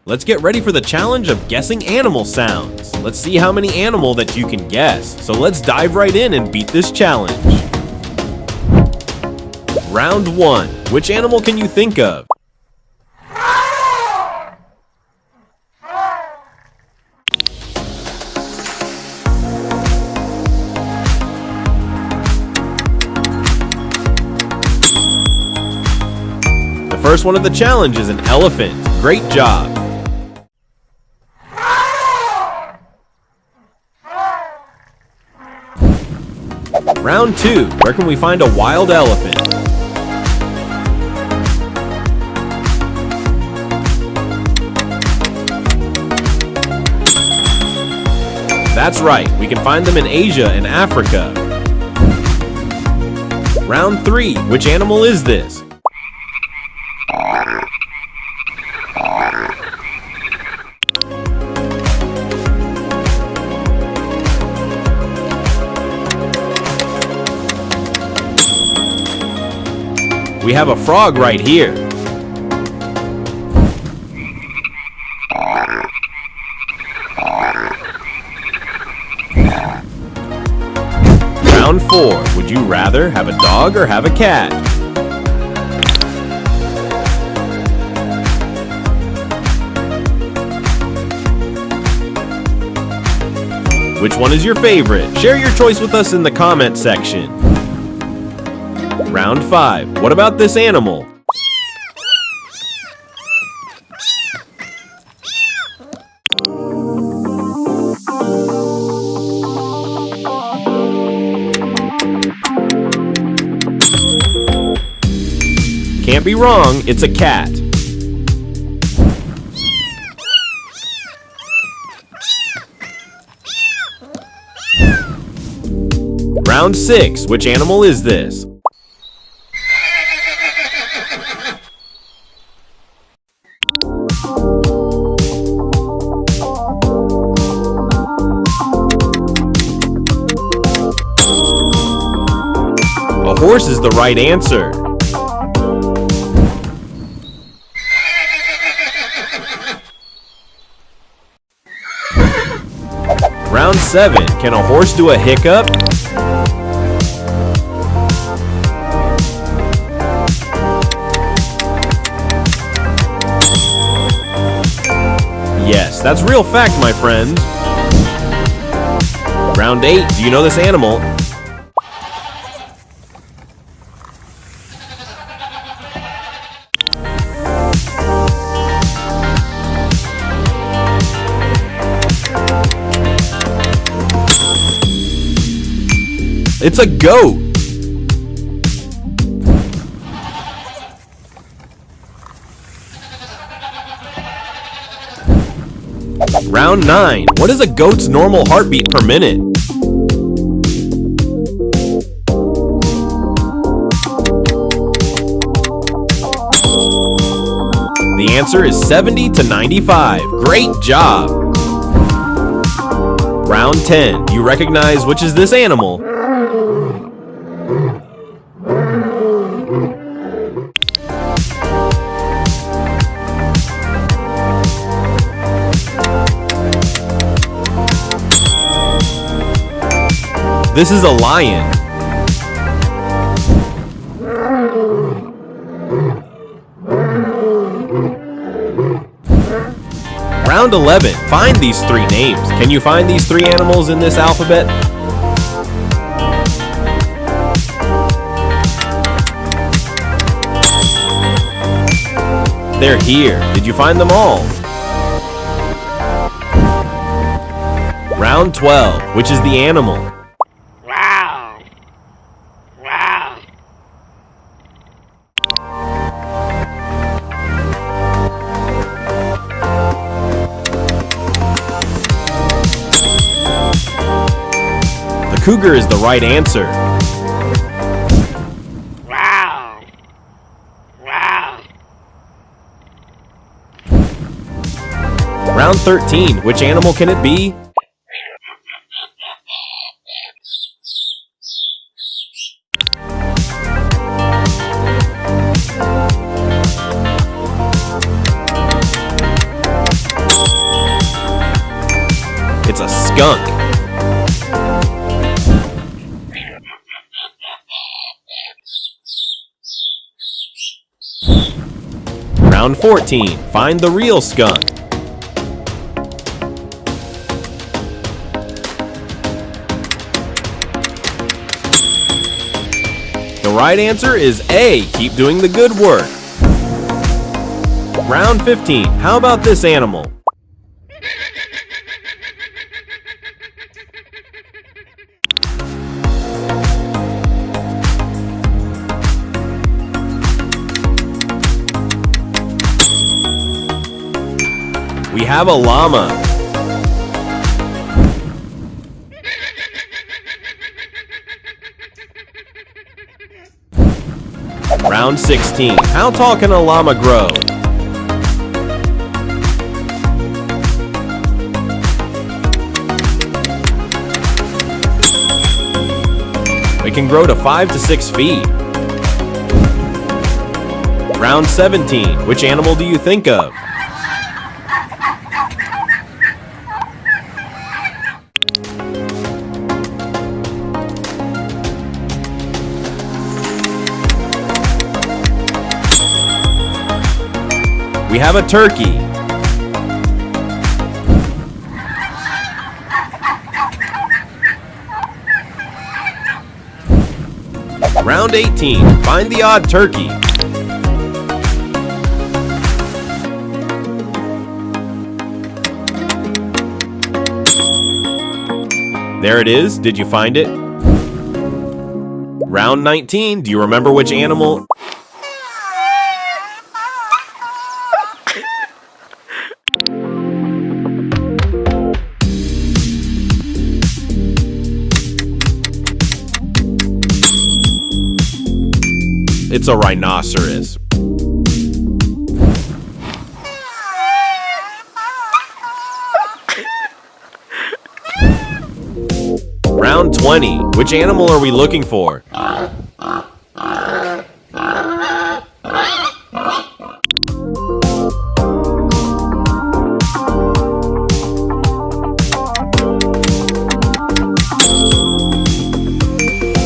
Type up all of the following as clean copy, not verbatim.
Let's get ready for the challenge of guessing animal sounds. Let's see how many animal that you can guess. So let's dive right in and beat this challenge. Round 1. Which animal can you think of? The first one of the challenge is an elephant. Great job. Round 2. Where can we find a wild elephant? That's right, we can find them in Asia and Africa. Round 3. Which animal is this? We have a frog right here. Round 4. Would you rather have a dog or have a cat? Which one is your favorite? Share your choice with us in the comment section. Round 5. What about this animal? Can't be wrong, it's a cat. Round 6. Which animal is this? A horse is the right answer. Round 7. Can a horse do a hiccup? Yes, that's real fact, my friend. Round 8. Do you know this animal? It's a goat. Round 9. What is a goat's normal heartbeat per minute? The answer is 70 to 95. Great job. Round 10. Do you recognize which is this animal? This is a lion. Round 11. Find these 3 names. Can you find these 3 animals in this alphabet? They're here. Did you find them all? Round 12. Which is the animal? Cougar is the right answer. Wow. Wow. Round 13. Which animal can it be? skunk. Round 14. Find the real skunk. The right answer is A. Keep doing the good work. Round 15. How about this animal? We have a llama. Round 16. How tall can a llama grow? It can grow to 5 to 6 feet. Round 17. Which animal do you think of? We have a turkey. Round 18. Find the odd turkey. There it is. Did you find it? Round 19. Do you remember which animal? It's a rhinoceros. Round 20. Which animal are we looking for?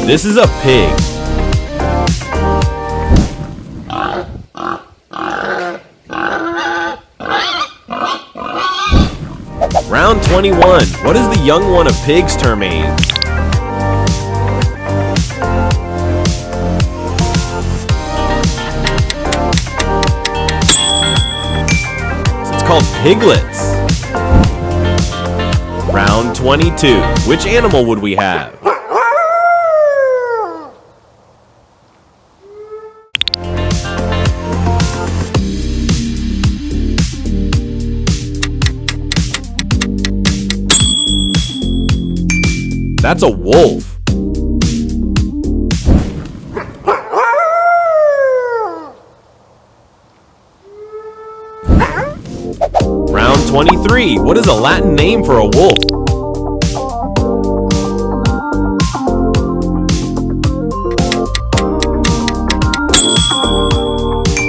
This is a pig. Round 21. What is the young one of pig's term age? It's called piglets. Round 22. Which animal would we have? That's a wolf. Round 23. What is a Latin name for a wolf?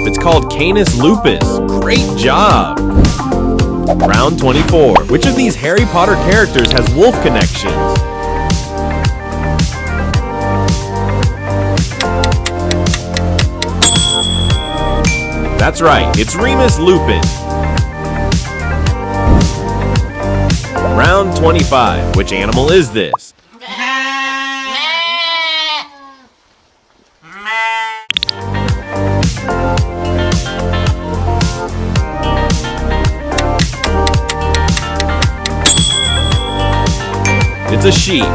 It's called Canis lupus. Great job. Round 24. Which of these Harry Potter characters has wolf connections? That's right, it's Remus Lupin. Round 25. Which animal is this? It's a sheep.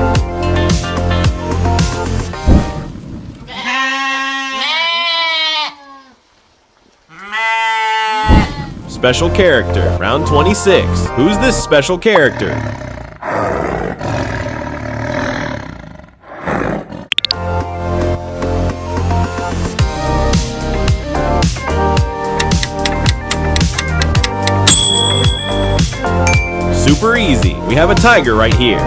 Special character. Round 26. Who's this special character? Super easy. We have a tiger right here.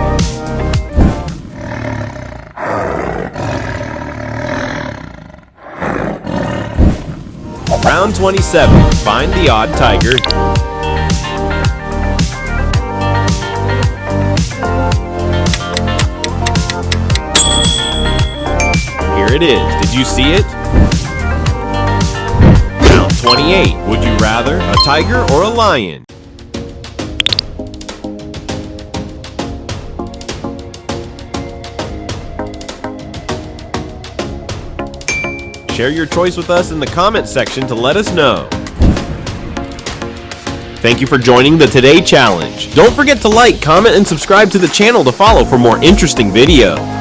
Round 27. Find the odd tiger. it is. Did you see it? Round 28. Would you rather a tiger or a lion? Share your choice with us in the comment section to let us know. Thank you for joining the Today Challenge. Don't forget to like, comment, and subscribe to the channel to follow for more interesting videos.